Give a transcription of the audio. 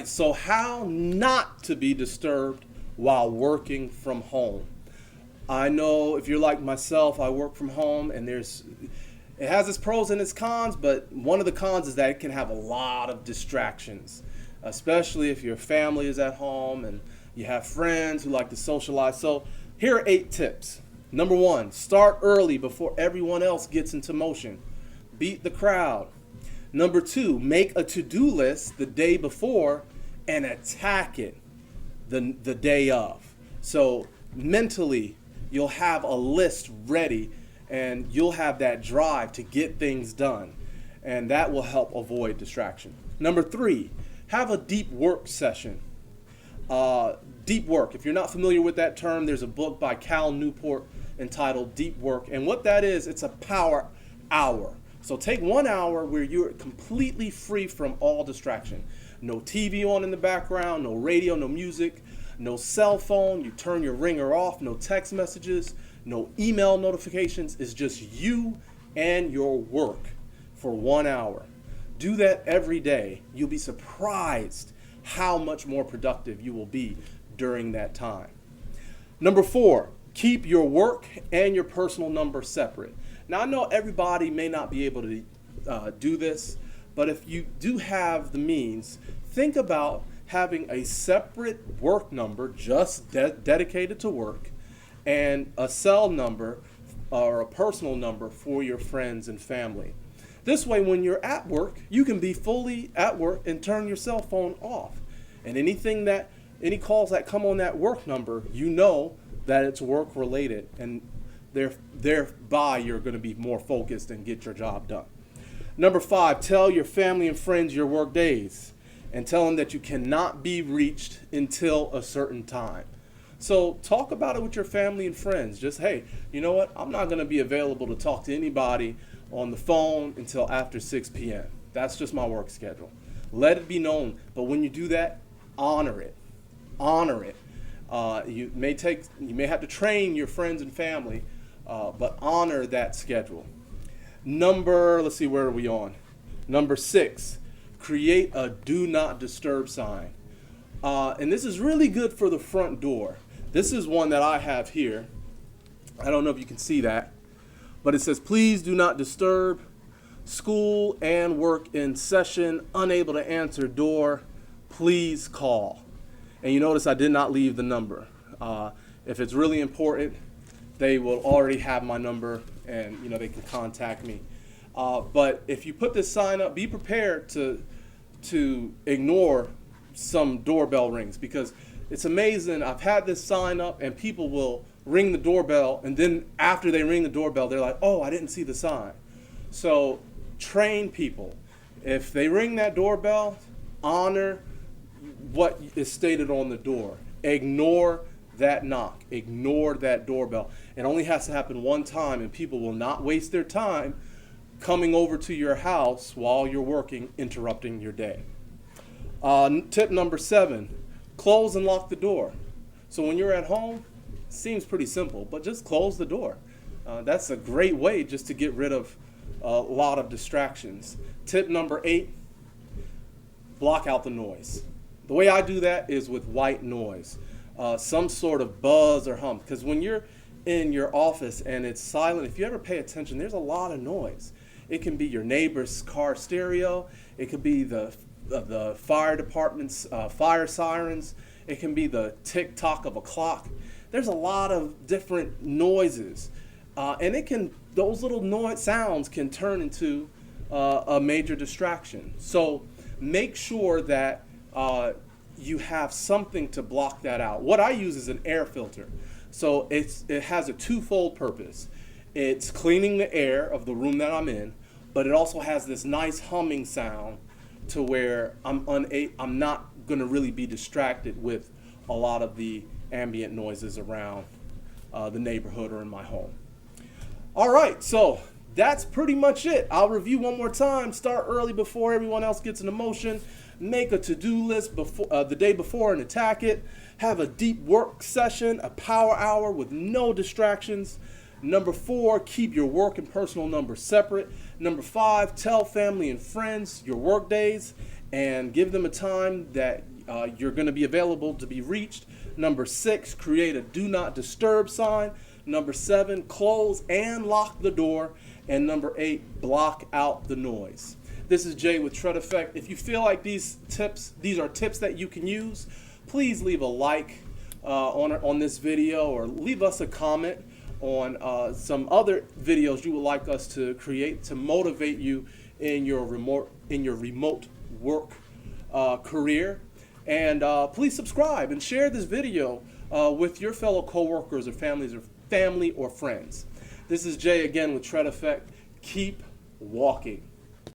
right, so how not to be disturbed while working from home. I know if you're like myself, I work from home and it has its pros and its cons, but one of the cons is that it can have a lot of distractions, especially if your family is at home and you have friends who like to socialize. So here are 8 tips. Number 1, start early before everyone else gets into motion. Beat the crowd. Number 2, make a to-do list the day before and attack it the day of. So mentally, you'll have a list ready and you'll have that drive to get things done. And that will help avoid distraction. Number 3, have a deep work session. Deep work, if you're not familiar with that term, there's a book by Cal Newport entitled Deep Work. And what that is, it's a power hour. So take 1 hour where you're completely free from all distraction. No TV on in the background, no radio, no music, no cell phone. You turn your ringer off, no text messages, no email notifications. It's just you and your work for 1 hour. Do that every day. You'll be surprised how much more productive you will be during that time. Number 4, keep your work and your personal number separate. Now, I know everybody may not be able to do this, but if you do have the means, think about having a separate work number just dedicated to work and a cell number or a personal number for your friends and family. This way, when you're at work, you can be fully at work and turn your cell phone off. And any calls that come on that work number, you know that it's work related, and thereby you're going to be more focused and get your job done. Number 5, tell your family and friends your work days and tell them that you cannot be reached until a certain time. So talk about it with your family and friends. Just, hey, you know what? I'm not going to be available to talk to anybody on the phone until after 6 p.m. That's just my work schedule. Let it be known. But when you do that, honor it. Honor it. You may have to train your friends and family, but honor that schedule. Let's see, where are we on? Number 6, create a do not disturb sign. And this is really good for the front door. This is one that I have here. I don't know if you can see that, but it says, please do not disturb, school and work in session, unable to answer door, please call. And you notice I did not leave the number. If it's really important, they will already have my number and they can contact me. But if you put this sign up, be prepared to ignore some doorbell rings, because it's amazing. I've had this sign up and people will ring the doorbell, and then after they ring the doorbell, they're like, oh, I didn't see the sign. So train people. If they ring that doorbell, honor what is stated on the door. Ignore that knock. Ignore that doorbell. It only has to happen one time, and people will not waste their time coming over to your house while you're working, interrupting your day. Tip number 7, close and lock the door. So when you're at home, it seems pretty simple, but just close the door. That's a great way just to get rid of a lot of distractions. Tip number 8, block out the noise. The way I do that is with white noise, some sort of buzz or hum. Because when you're in your office and it's silent, if you ever pay attention, there's a lot of noise. It can be your neighbor's car stereo. It could be the fire department's fire sirens. It can be the tick-tock of a clock. There's a lot of different noises. And those little noise sounds can turn into a major distraction. So make sure that you have something to block that out. What I use is an air filter. So it has a twofold purpose. It's cleaning the air of the room that I'm in, but it also has this nice humming sound to where I'm not going to really be distracted with a lot of the ambient noises around the neighborhood or in my home. All right, so that's pretty much it. I'll review one more time. Start early before everyone else gets into motion. Make a to-do list the day before and attack it. Have a deep work session, a power hour with no distractions. Number 4, keep your work and personal numbers separate. Number 5, tell family and friends your work days. and give them a time that you're going to be available to be reached. Number 6, create a do not disturb sign. Number 7, close and lock the door. And number 8, block out the noise. This is Jay with Tread Effect. If you feel like these are tips that you can use, please leave a like on this video, or leave us a comment on some other videos you would like us to create to motivate you in your remote work career. And please subscribe and share this video with your fellow coworkers or family or friends. This is Jay again with Tread Effect. Keep walking.